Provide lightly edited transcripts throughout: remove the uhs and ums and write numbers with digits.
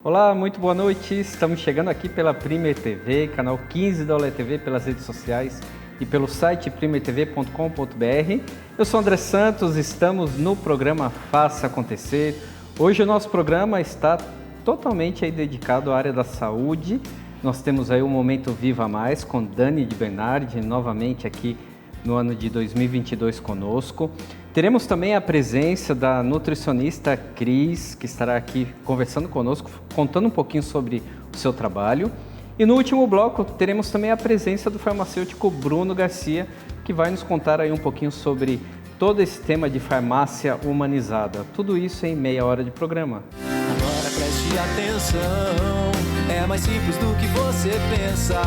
Olá, muito boa noite. Estamos chegando aqui pela Primer TV, canal 15 da Olé TV, pelas redes sociais e pelo site primertv.com.br. Eu sou André Santos, estamos no programa Faça Acontecer. Hoje o nosso programa está totalmente aí dedicado à área da saúde. Nós temos aí o Momento Viva Mais com Dani de Bernardi, novamente aqui no ano de 2022 conosco. Teremos também a presença da nutricionista Cris, que estará aqui conversando conosco, contando um pouquinho sobre o seu trabalho. E no último bloco teremos também a presença do farmacêutico Bruno Garcia, que vai nos contar aí um pouquinho sobre todo esse tema de farmácia humanizada. Tudo isso em meia hora de programa. Agora preste atenção, é mais simples do que você pensa.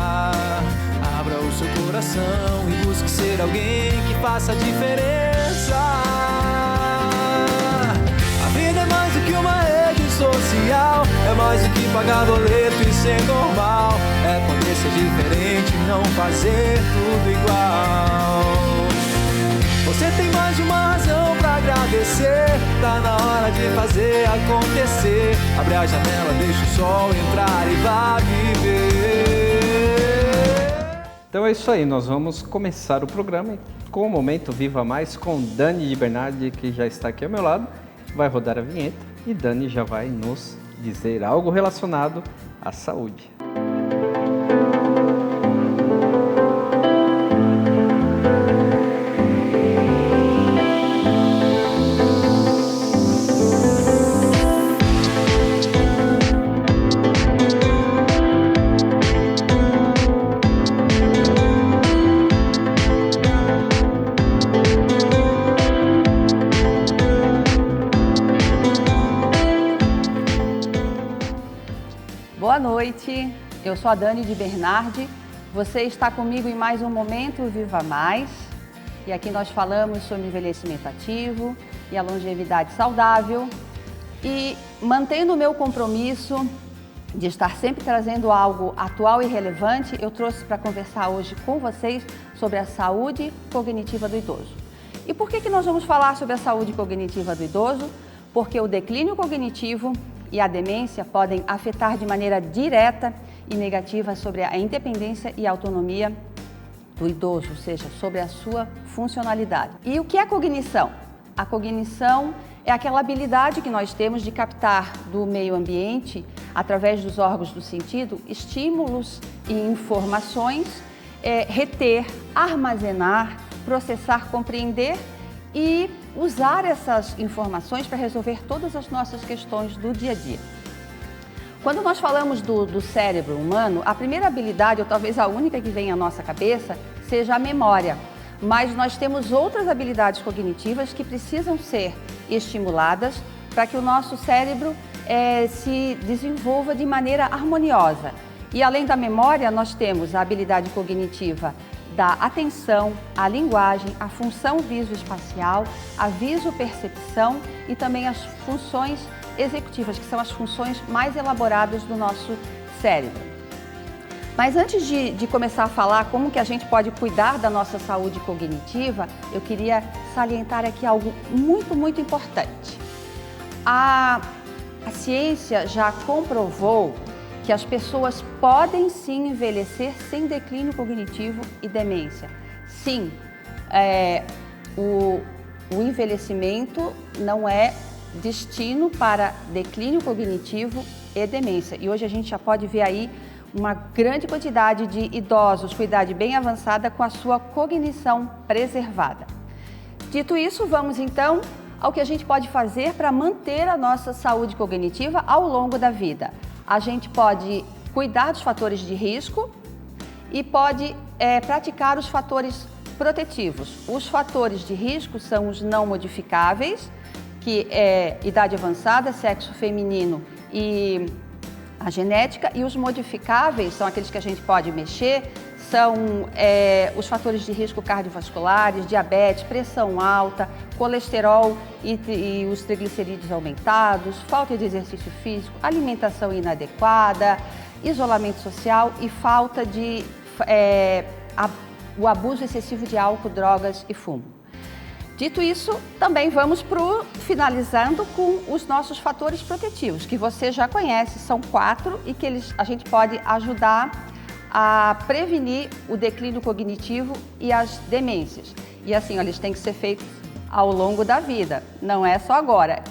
Abra o seu coração e busque ser alguém que faça a diferença. A vida é mais do que uma rede social, é mais do que pagar boleto e ser normal. É poder ser diferente, não fazer tudo igual. Você tem mais de uma razão pra agradecer. Tá na hora de fazer acontecer. Abre a janela, deixa o sol entrar e vá viver. Então é isso aí, nós vamos começar o programa com o Momento Viva Mais com Dani de Bernardi, que já está aqui ao meu lado. Vai rodar a vinheta e Dani já vai nos dizer algo relacionado à saúde. Boa noite, eu sou a Dani de Bernardi, você está comigo em mais um Momento Viva Mais e aqui nós falamos sobre envelhecimento ativo e a longevidade saudável e mantendo o meu compromisso de estar sempre trazendo algo atual e relevante, eu trouxe para conversar hoje com vocês sobre a saúde cognitiva do idoso. E por que nós vamos falar sobre a saúde cognitiva do idoso? Porque o declínio cognitivo e a demência podem afetar de maneira direta e negativa sobre a independência e autonomia do idoso, ou seja, sobre a sua funcionalidade. E o que é cognição? A cognição é aquela habilidade que nós temos de captar do meio ambiente, através dos órgãos do sentido, estímulos e informações, reter, armazenar, processar, compreender e usar essas informações para resolver todas as nossas questões do dia a dia. Quando nós falamos do cérebro humano, a primeira habilidade, ou talvez a única que vem à nossa cabeça, seja a memória. Mas nós temos outras habilidades cognitivas que precisam ser estimuladas para que o nosso cérebro se desenvolva de maneira harmoniosa. E além da memória, nós temos a habilidade cognitiva da atenção, a linguagem, a função visoespacial, a visopercepção e também as funções executivas, que são as funções mais elaboradas do nosso cérebro. Mas antes de começar a falar como que a gente pode cuidar da nossa saúde cognitiva, eu queria salientar aqui algo muito importante. A ciência já comprovou que as pessoas podem sim envelhecer sem declínio cognitivo e demência. Sim, o envelhecimento não é destino para declínio cognitivo e demência. E hoje a gente já pode ver aí uma grande quantidade de idosos com idade bem avançada com a sua cognição preservada. Dito isso, vamos então ao que a gente pode fazer para manter a nossa saúde cognitiva ao longo da vida. A gente pode cuidar dos fatores de risco e pode praticar os fatores protetivos. Os fatores de risco são os não modificáveis, que é idade avançada, sexo feminino e a genética, e os modificáveis são aqueles que a gente pode mexer, são os fatores de risco cardiovasculares, diabetes, pressão alta, colesterol e os triglicerídeos aumentados, falta de exercício físico, alimentação inadequada, isolamento social e falta o abuso excessivo de álcool, drogas e fumo. Dito isso, também vamos finalizando com os nossos fatores protetivos, que você já conhece, são 4 e que a gente pode ajudar a prevenir o declínio cognitivo e as demências. E assim, eles têm que ser feitos ao longo da vida, não é só agora.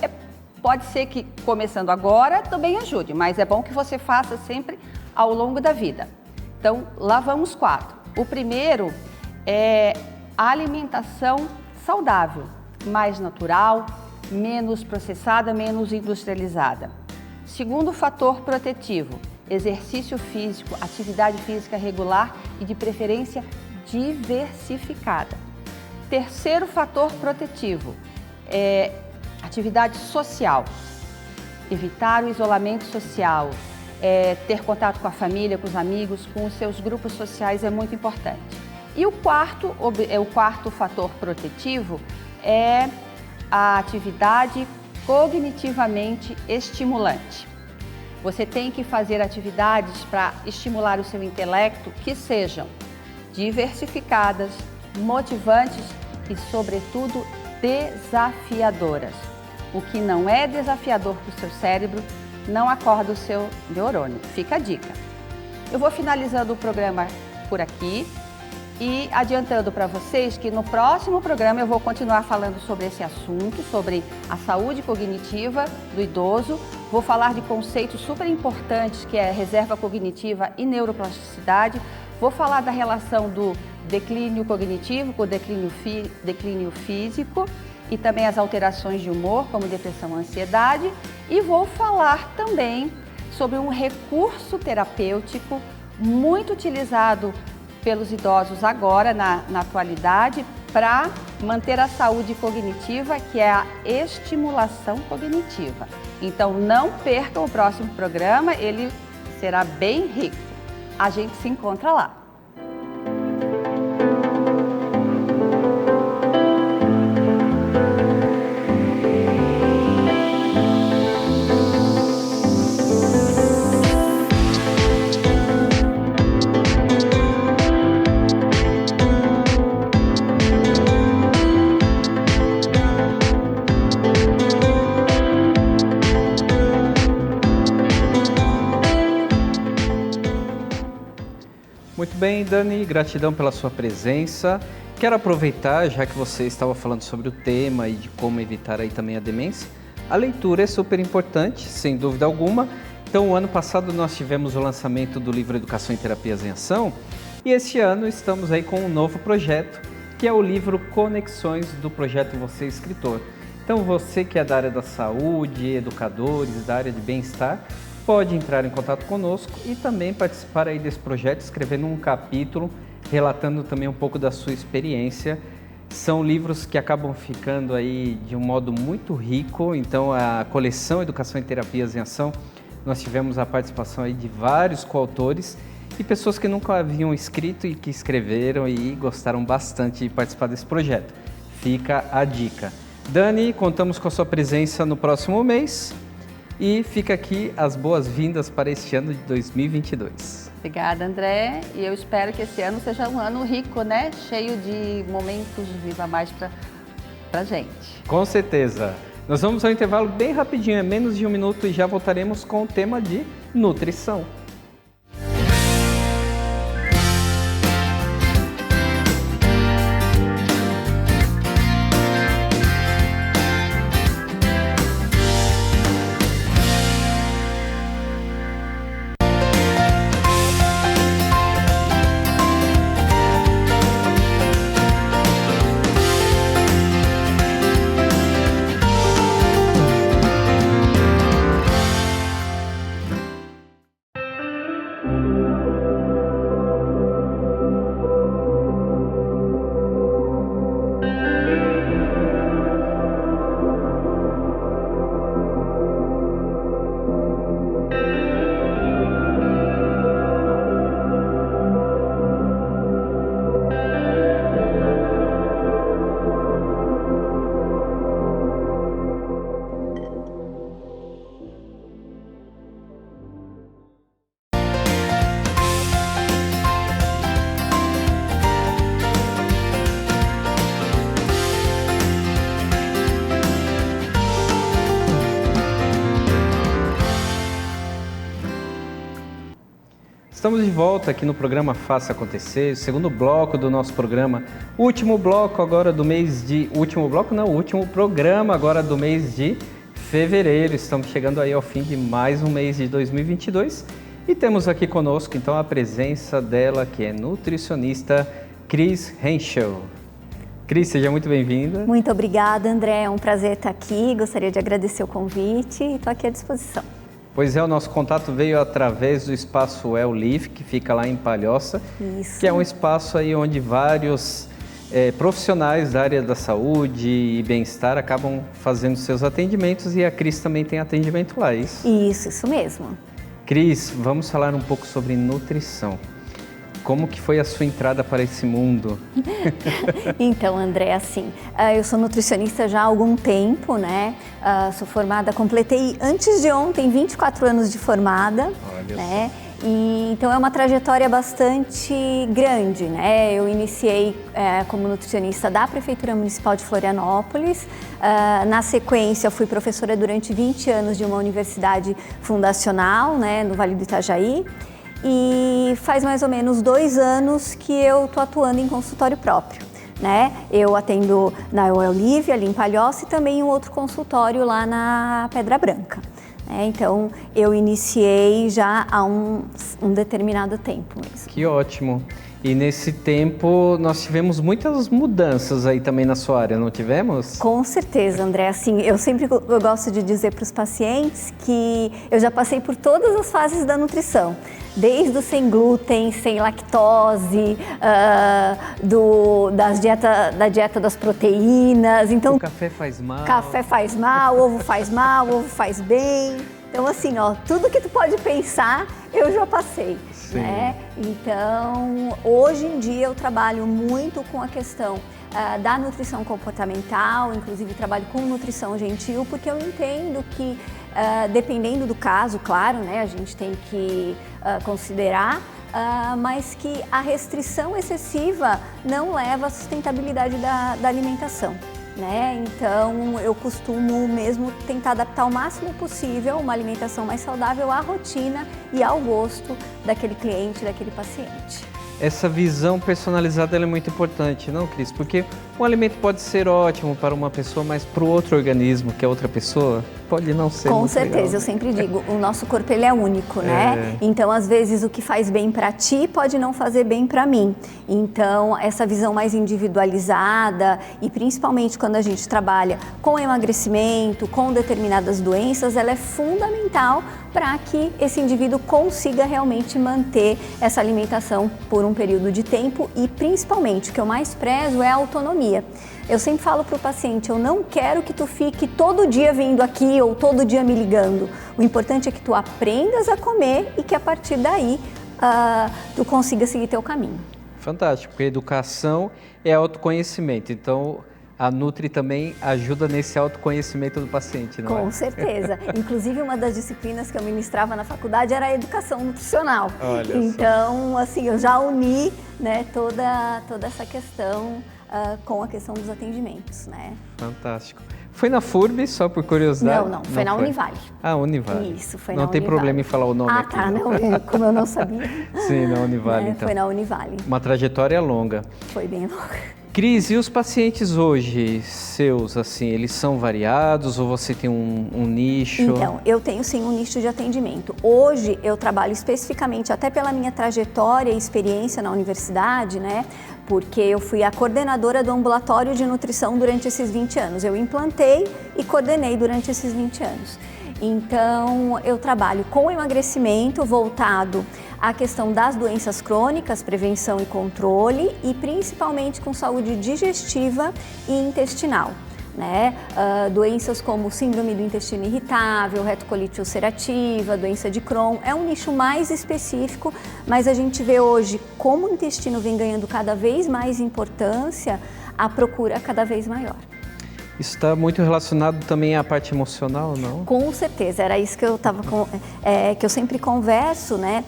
Pode ser que começando agora também ajude, mas é bom que você faça sempre ao longo da vida. Então, lá vamos 4. O primeiro é a alimentação saudável, mais natural, menos processada, menos industrializada. Segundo fator protetivo, exercício físico, atividade física regular e de preferência diversificada. Terceiro fator protetivo é atividade social, evitar o isolamento social, ter contato com a família, com os amigos, com os seus grupos sociais é muito importante. E o quarto fator protetivo é a atividade cognitivamente estimulante. Você tem que fazer atividades para estimular o seu intelecto que sejam diversificadas, motivantes e, sobretudo, desafiadoras. O que não é desafiador para o seu cérebro não acorda o seu neurônio. Fica a dica. Eu vou finalizando o programa por aqui e adiantando para vocês que no próximo programa eu vou continuar falando sobre esse assunto, sobre a saúde cognitiva do idoso. Vou falar de conceitos super importantes que é reserva cognitiva e neuroplasticidade. Vou falar da relação do declínio cognitivo com o declínio físico e também as alterações de humor, como depressão e ansiedade. E vou falar também sobre um recurso terapêutico muito utilizado pelos idosos agora, na atualidade, para manter a saúde cognitiva, que é a estimulação cognitiva. Então, não percam o próximo programa, ele será bem rico. A gente se encontra lá. Muito bem, Dani, gratidão pela sua presença. Quero aproveitar, já que você estava falando sobre o tema e de como evitar aí também a demência, a leitura é super importante, sem dúvida alguma. Então, o ano passado nós tivemos o lançamento do livro Educação e Terapias em Ação e este ano estamos aí com um novo projeto, que é o livro Conexões do projeto Você Escritor. Então, você que é da área da saúde, educadores, da área de bem-estar, pode entrar em contato conosco e também participar aí desse projeto, escrevendo um capítulo, relatando também um pouco da sua experiência. São livros que acabam ficando aí de um modo muito rico, então a coleção Educação e Terapias em Ação, nós tivemos a participação aí de vários coautores e pessoas que nunca haviam escrito e que escreveram e gostaram bastante de participar desse projeto. Fica a dica. Dani, contamos com a sua presença no próximo mês. E fica aqui as boas-vindas para este ano de 2022. Obrigada, André. E eu espero que esse ano seja um ano rico, né? Cheio de momentos de Viva Mais pra gente. Com certeza. Nós vamos ao intervalo bem rapidinho, é menos de 1 minuto e já voltaremos com o tema de nutrição. Estamos de volta aqui no programa Faça Acontecer, segundo bloco do nosso programa, último bloco agora do mês de... Último bloco não, último programa agora do mês de fevereiro. Estamos chegando aí ao fim de mais um mês de 2022 e temos aqui conosco então a presença dela, que é nutricionista Cris Henschel. Cris, seja muito bem-vinda. Muito obrigada, André. É um prazer estar aqui. Gostaria de agradecer o convite e estou aqui à disposição. Pois é, o nosso contato veio através do espaço Well Live, que fica lá em Palhoça. Isso. Que é um espaço aí onde vários profissionais da área da saúde e bem-estar acabam fazendo seus atendimentos, e a Cris também tem atendimento lá, é isso? Isso mesmo. Cris, vamos falar um pouco sobre nutrição. Como que foi a sua entrada para esse mundo? Então, André, assim, eu sou nutricionista já há algum tempo, né? Sou formada, completei antes de ontem 24 anos de formada. Olha né? E, então é uma trajetória bastante grande, né? Eu iniciei como nutricionista da Prefeitura Municipal de Florianópolis. Na sequência, fui professora durante 20 anos de uma universidade fundacional, né, no Vale do Itajaí. E faz mais ou menos 2 anos que eu estou atuando em consultório próprio, né? Eu atendo na Well Live, ali em Palhoça, e também um outro consultório lá na Pedra Branca. Então, eu iniciei já há um determinado tempo mesmo. Que ótimo! E nesse tempo nós tivemos muitas mudanças aí também na sua área, não tivemos? Com certeza, André. Assim, eu gosto de dizer para os pacientes que eu já passei por todas as fases da nutrição. Desde o sem glúten, sem lactose, da dieta das proteínas. Então, o café faz mal. Café faz mal, ovo faz bem. Então, assim, tudo que tu pode pensar, eu já passei. Né? Então, hoje em dia eu trabalho muito com a questão da nutrição comportamental, inclusive trabalho com nutrição gentil, porque eu entendo que, dependendo do caso, claro, né, a gente tem que considerar, mas que a restrição excessiva não leva à sustentabilidade da alimentação. Né? Então, eu costumo mesmo tentar adaptar o máximo possível uma alimentação mais saudável à rotina e ao gosto daquele cliente, daquele paciente. Essa visão personalizada é muito importante, não, Cris? Porque um alimento pode ser ótimo para uma pessoa, mas para o outro organismo, que é outra pessoa, pode não ser. Com certeza, legal. Eu sempre digo, o nosso corpo ele é único, né? Então, às vezes, o que faz bem para ti pode não fazer bem para mim. Então, essa visão mais individualizada, e principalmente quando a gente trabalha com emagrecimento, com determinadas doenças, ela é fundamental para que esse indivíduo consiga realmente manter essa alimentação por um período de tempo, e principalmente o que eu mais prezo é a autonomia. Eu sempre falo para o paciente, eu não quero que tu fique todo dia vindo aqui ou todo dia me ligando. O importante é que tu aprendas a comer e que a partir daí tu consiga seguir teu caminho. Fantástico, porque educação é autoconhecimento, então a Nutri também ajuda nesse autoconhecimento do paciente, não é? Com certeza. Inclusive, uma das disciplinas que eu ministrava na faculdade era a educação nutricional. Olha então, assim, eu já uni, né, toda essa questão com a questão dos atendimentos, né? Fantástico. Foi na FURB, só por curiosidade? Não, foi na Univale. Ah, Univale. Isso, foi na Univale. Não tem problema em falar o nome aqui. Tá, não, como eu não sabia. Sim, na Univale, então. Foi na Univale. Uma trajetória longa. Foi bem longa. Cris, e os pacientes hoje seus, assim, eles são variados ou você tem um nicho? Então, eu tenho sim um nicho de atendimento. Hoje eu trabalho especificamente, até pela minha trajetória e experiência na universidade, né? Porque eu fui a coordenadora do ambulatório de nutrição durante esses 20 anos. Eu implantei e coordenei durante esses 20 anos. Então, eu trabalho com emagrecimento voltado à questão das doenças crônicas, prevenção e controle, e principalmente com saúde digestiva e intestinal. Né? Doenças como síndrome do intestino irritável, retocolite ulcerativa, doença de Crohn, é um nicho mais específico, mas a gente vê hoje como o intestino vem ganhando cada vez mais importância, a procura cada vez maior. Isso está muito relacionado também à parte emocional, não? Com certeza, era isso que eu sempre converso, né?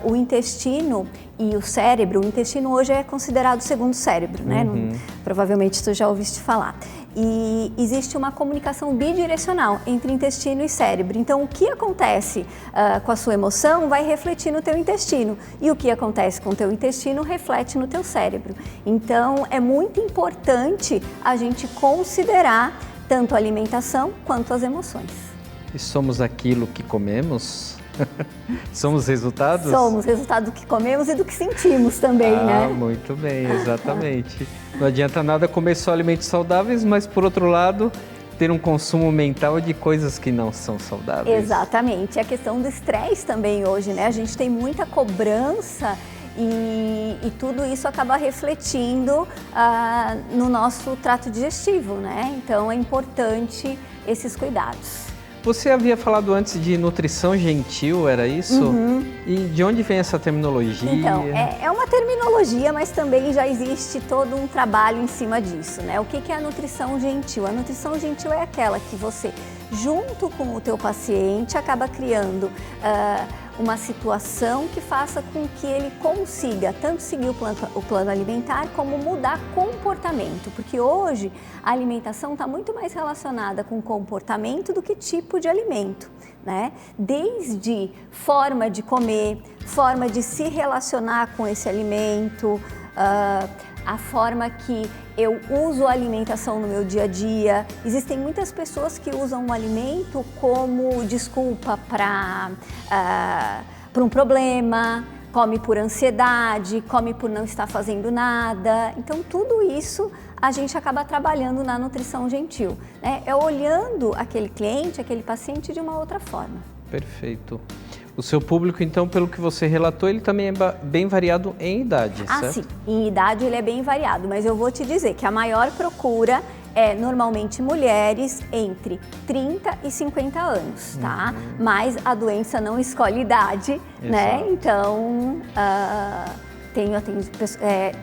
O intestino, e o cérebro, o intestino hoje é considerado o segundo cérebro, né? Provavelmente tu já ouviste falar. E existe uma comunicação bidirecional entre intestino e cérebro. Então, o que acontece com a sua emoção vai refletir no teu intestino. E o que acontece com o teu intestino reflete no teu cérebro. Então, é muito importante a gente considerar tanto a alimentação quanto as emoções. E somos aquilo que comemos? Somos resultados? Somos resultado do que comemos e do que sentimos também, né? Muito bem, exatamente. Não adianta nada comer só alimentos saudáveis, mas por outro lado, ter um consumo mental de coisas que não são saudáveis. Exatamente. A questão do estresse também hoje, né? A gente tem muita cobrança e tudo isso acaba refletindo no nosso trato digestivo, né? Então é importante esses cuidados. Você havia falado antes de nutrição gentil, era isso? E de onde vem essa terminologia? Então, é uma terminologia, mas também já existe todo um trabalho em cima disso, né? O que é a nutrição gentil? A nutrição gentil é aquela que você, junto com o teu paciente, acaba criando uma situação que faça com que ele consiga tanto seguir o plano alimentar como mudar comportamento, porque hoje a alimentação está muito mais relacionada com comportamento do que tipo de alimento, né? Desde forma de comer, forma de se relacionar com esse alimento, a forma que eu uso a alimentação no meu dia a dia. Existem muitas pessoas que usam o alimento como desculpa para um problema, come por ansiedade, come por não estar fazendo nada. Então, tudo isso a gente acaba trabalhando na nutrição gentil, né? É olhando aquele cliente, aquele paciente de uma outra forma. Perfeito. O seu público, então, pelo que você relatou, ele também é bem variado em idade, certo? Sim. Em idade ele é bem variado, mas eu vou te dizer que a maior procura é normalmente mulheres entre 30 e 50 anos, tá? Mas a doença não escolhe idade, né? Então,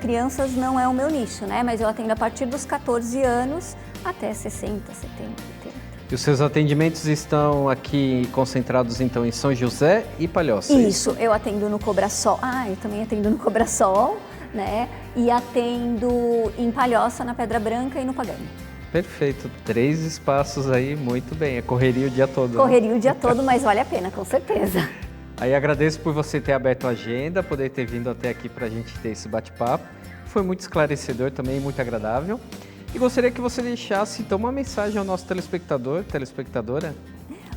crianças não é o meu nicho, né? Mas eu atendo a partir dos 14 anos até 60, 70, 80. E os seus atendimentos estão aqui concentrados, então, em São José e Palhoça? Isso, eu atendo no Cobrasol. Eu também atendo no Cobrasol, né? E atendo em Palhoça, na Pedra Branca e no Pagani. Perfeito. 3 espaços aí, muito bem. É correria o dia todo. Correria o dia todo, mas vale a pena, com certeza. Aí agradeço por você ter aberto a agenda, poder ter vindo até aqui para a gente ter esse bate-papo. Foi muito esclarecedor também, muito agradável. E gostaria que você deixasse, então, uma mensagem ao nosso telespectador, telespectadora.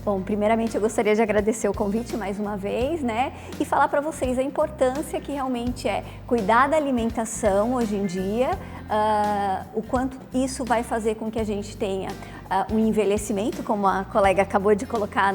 Bom, primeiramente eu gostaria de agradecer o convite mais uma vez, né? E falar para vocês a importância que realmente é cuidar da alimentação hoje em dia, o quanto isso vai fazer com que a gente tenha um envelhecimento, como a colega acabou de colocar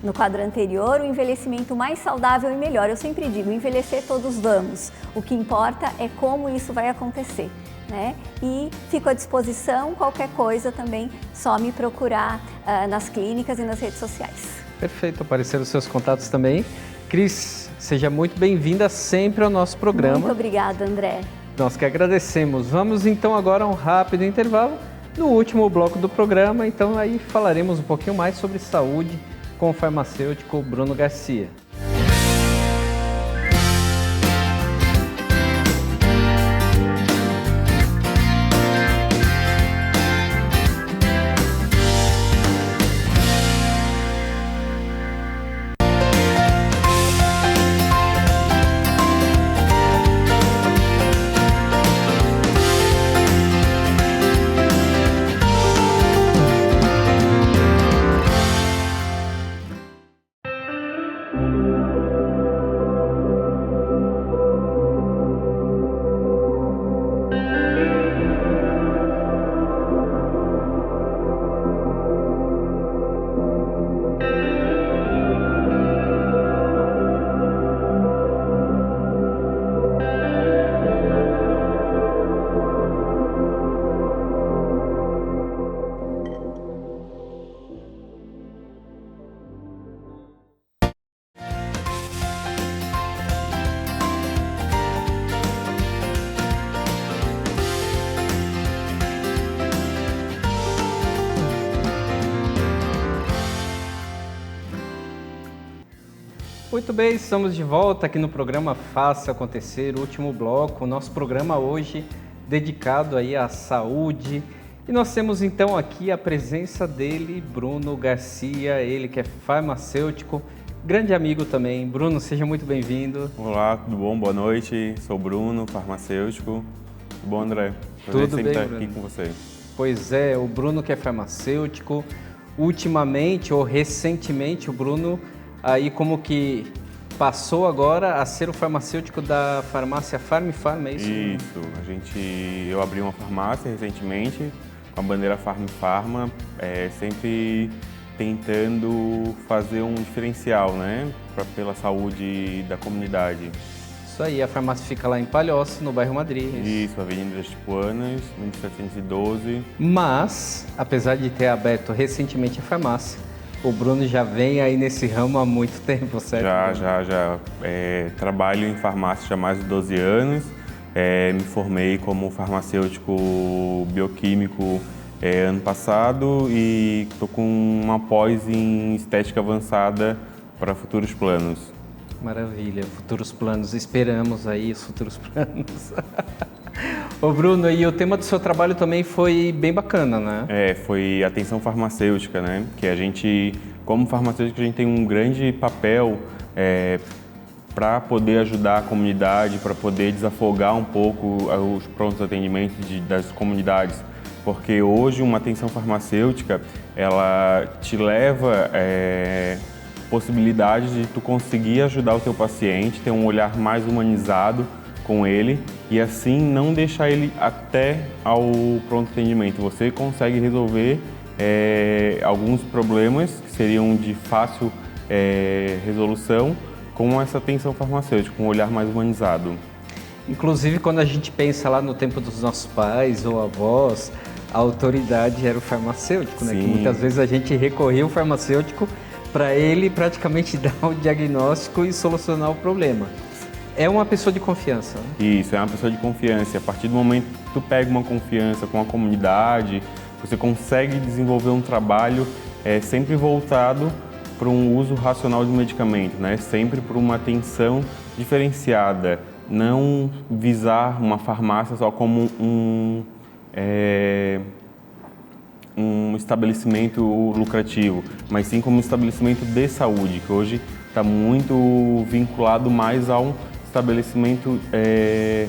no quadro anterior, um envelhecimento mais saudável e melhor. Eu sempre digo, envelhecer todos vamos, o que importa é como isso vai acontecer, né? E fico à disposição, qualquer coisa também, só me procurar nas clínicas e nas redes sociais. Perfeito, apareceram os seus contatos também. Cris, seja muito bem-vinda sempre ao nosso programa. Muito obrigada, André. Nós que agradecemos. Vamos então agora a um rápido intervalo. No último bloco do programa, então aí falaremos um pouquinho mais sobre saúde com o farmacêutico Bruno Garcia. Muito bem, estamos de volta aqui no programa Faça Acontecer, o último bloco, o nosso programa hoje dedicado aí à saúde. E nós temos então aqui a presença dele, Bruno Garcia, ele que é farmacêutico, grande amigo também. Bruno, seja muito bem-vindo. Olá, tudo bom? Boa noite, sou Bruno, farmacêutico. Tudo bom, André? Prazer Tudo sempre bem, estar Bruno? aqui com você. Pois é, o Bruno que é farmacêutico, ultimamente ou recentemente o Bruno aí como que passou agora a ser o farmacêutico da farmácia Farm, é isso? Isso, eu abri uma farmácia recentemente com a bandeira Farma, sempre tentando fazer um diferencial, né, pela saúde da comunidade. Isso aí, a farmácia fica lá em Palhoça, no bairro Madrid. Isso, Avenida das Tipuanas, 1712. Mas, apesar de ter aberto recentemente a farmácia, o Bruno já vem aí nesse ramo há muito tempo, certo? Já. Trabalho em farmácia há mais de 12 anos. Me formei como farmacêutico bioquímico ano passado e estou com uma pós em estética avançada para futuros planos. Maravilha, futuros planos. Esperamos aí os futuros planos. Ô Bruno, e o tema do seu trabalho também foi bem bacana, né? Foi atenção farmacêutica, né? Que a gente, como farmacêutico, a gente tem um grande papel para poder ajudar a comunidade, para poder desafogar um pouco os prontos atendimentos das comunidades. Porque hoje uma atenção farmacêutica, ela te leva possibilidade de tu conseguir ajudar o teu paciente, ter um olhar mais humanizado com ele e assim não deixar ele até ao pronto atendimento. Você consegue resolver alguns problemas que seriam de fácil resolução com essa atenção farmacêutica, com um olhar mais humanizado. Inclusive, quando a gente pensa lá no tempo dos nossos pais ou avós, a autoridade era o farmacêutico, né? Que muitas vezes a gente recorria ao farmacêutico para ele praticamente dar o diagnóstico e solucionar o problema. É uma pessoa de confiança, né? Isso, é uma pessoa de confiança. A partir do momento que tu pega uma confiança com a comunidade, você consegue desenvolver um trabalho sempre voltado para um uso racional do medicamento, né? Sempre para uma atenção diferenciada. Não visar uma farmácia só como um estabelecimento lucrativo, mas sim como um estabelecimento de saúde, que hoje está muito vinculado mais a um estabelecimento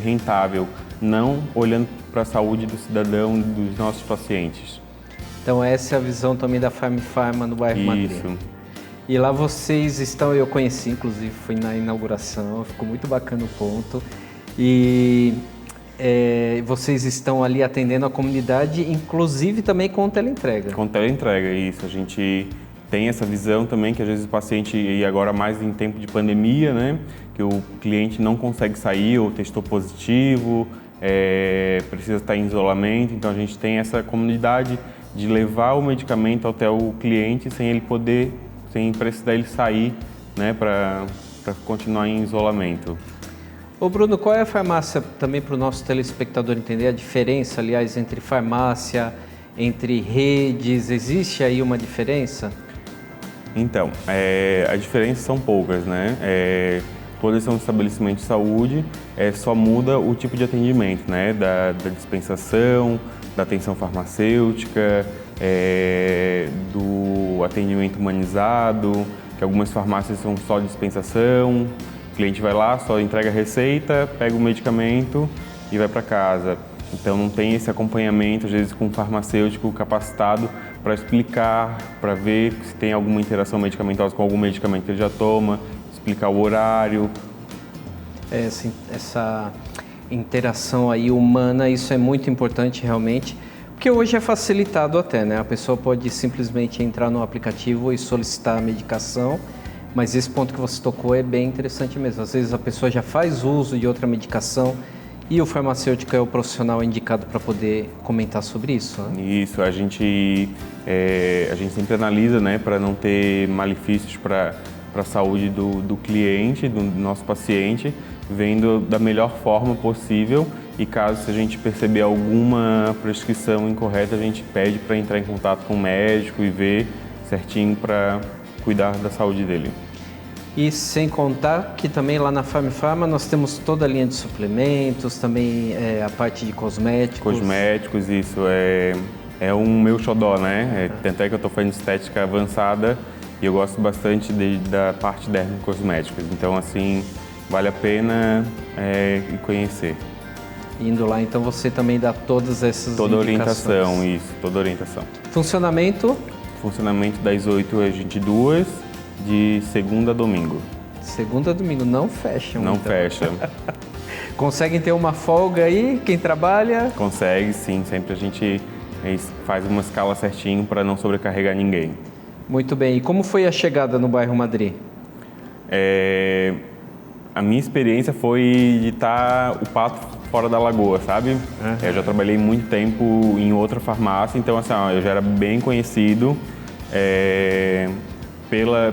rentável, não olhando para a saúde do cidadão, dos nossos pacientes. Então essa é a visão também da Farma no bairro Madrid. Isso. E lá vocês estão, eu conheci, inclusive fui na inauguração, ficou muito bacana o ponto. E vocês estão ali atendendo a comunidade, inclusive também com teleentrega. Com teleentrega, isso. A gente tem essa visão também que às vezes o paciente, e agora mais em tempo de pandemia, né, que o cliente não consegue sair ou testou positivo, precisa estar em isolamento, então a gente tem essa comunidade de levar o medicamento até o cliente sem precisar ele sair, né, para continuar em isolamento. Ô Bruno, qual é a farmácia, também para o nosso telespectador entender a diferença, aliás, entre farmácia, entre redes, existe aí uma diferença? Então, as diferenças são poucas, né? Todos são estabelecimentos de saúde, só muda o tipo de atendimento, né? Da dispensação, da atenção farmacêutica, do atendimento humanizado, que algumas farmácias são só dispensação, o cliente vai lá, só entrega a receita, pega o medicamento e vai para casa. Então não tem esse acompanhamento, às vezes com um farmacêutico capacitado para explicar, para ver se tem alguma interação medicamentosa com algum medicamento que ele já toma, explicar o horário. Essa interação aí humana, isso é muito importante realmente, porque hoje é facilitado até, né? A pessoa pode simplesmente entrar no aplicativo e solicitar a medicação, mas esse ponto que você tocou é bem interessante mesmo. Às vezes a pessoa já faz uso de outra medicação e o farmacêutico é o profissional indicado para poder comentar sobre isso, né? Isso, a gente sempre analisa, né, para não ter malefícios para a saúde do cliente, do nosso paciente, vendo da melhor forma possível e caso a gente perceber alguma prescrição incorreta, a gente pede para entrar em contato com o médico e ver certinho para cuidar da saúde dele. E sem contar que também lá na Farm Pharma nós temos toda a linha de suplementos, também a parte de cosméticos. Cosméticos, isso é um meu xodó, né? Tanto é que eu estou fazendo estética avançada e eu gosto bastante da parte de dermocosméticos. Então, assim, vale a pena conhecer. Indo lá, então você também dá todas essas Toda indicações. orientação, isso, toda orientação. Funcionamento? Funcionamento das 8 às 22, de segunda a domingo. Segunda a domingo, não fecham. Não então. fecha. Conseguem ter uma folga aí, quem trabalha? Consegue, sim. Sempre a gente faz uma escala certinho para não sobrecarregar ninguém. Muito bem. E como foi a chegada no bairro Madrid? A minha experiência foi de estar o pato fora da lagoa, sabe? Uhum. Eu já trabalhei muito tempo em outra farmácia, então assim, eu já era bem conhecido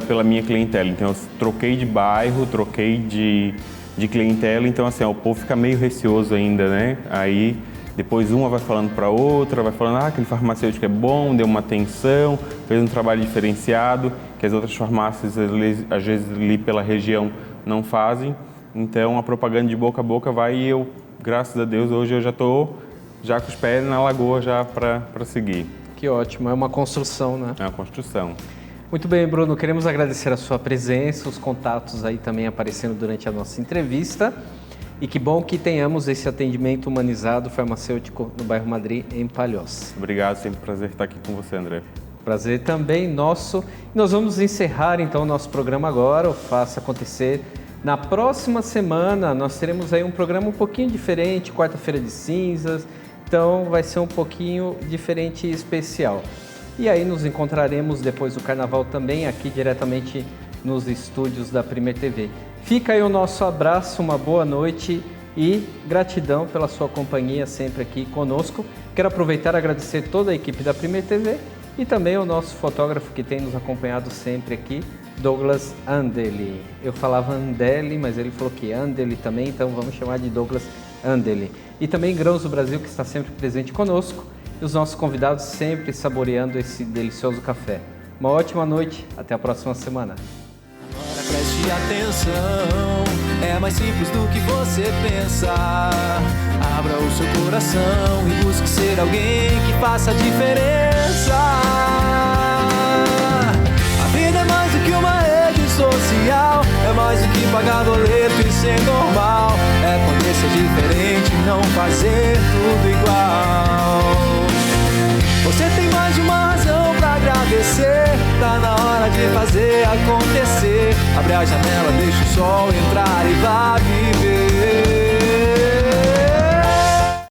pela minha clientela. Então eu troquei de bairro, troquei de clientela, então assim, o povo fica meio receoso ainda, né? Aí depois uma vai falando para outra, vai falando, aquele farmacêutico é bom, deu uma atenção, fez um trabalho diferenciado, que as outras farmácias, às vezes ali pela região, não fazem. Então a propaganda de boca a boca vai e eu, graças a Deus, hoje eu já estou com os pés na lagoa já para seguir. Que ótimo, é uma construção, né? É uma construção. Muito bem, Bruno, queremos agradecer a sua presença, os contatos aí também aparecendo durante a nossa entrevista. E que bom que tenhamos esse atendimento humanizado farmacêutico no bairro Madrid, em Palhoça. Obrigado, sempre um prazer estar aqui com você, André. Prazer também nosso. Nós vamos encerrar então o nosso programa agora, o Faça Acontecer. Na próxima semana nós teremos aí um programa um pouquinho diferente, quarta-feira de cinzas, então vai ser um pouquinho diferente e especial. E aí nos encontraremos depois do Carnaval também aqui diretamente nos estúdios da Primer TV. Fica aí o nosso abraço, uma boa noite e gratidão pela sua companhia sempre aqui conosco. Quero aproveitar e agradecer toda a equipe da Primer TV e também o nosso fotógrafo que tem nos acompanhado sempre aqui, Douglas Andeli. Eu falava Andeli, mas ele falou que Andeli também, então vamos chamar de Douglas Andeli. E também Grãos do Brasil, que está sempre presente conosco, e os nossos convidados sempre saboreando esse delicioso café. Uma ótima noite, até a próxima semana. Agora preste atenção, é mais simples do que você pensa. Abra o seu coração e busque ser alguém que faça a diferença. A vida é mais do que uma rede social, é mais do que pagar boleto e ser normal. É poder ser diferente, não fazer tudo igual. Você tem mais de uma razão pra agradecer, tá na hora de fazer acontecer. Abre a janela, deixa o sol entrar e vá viver.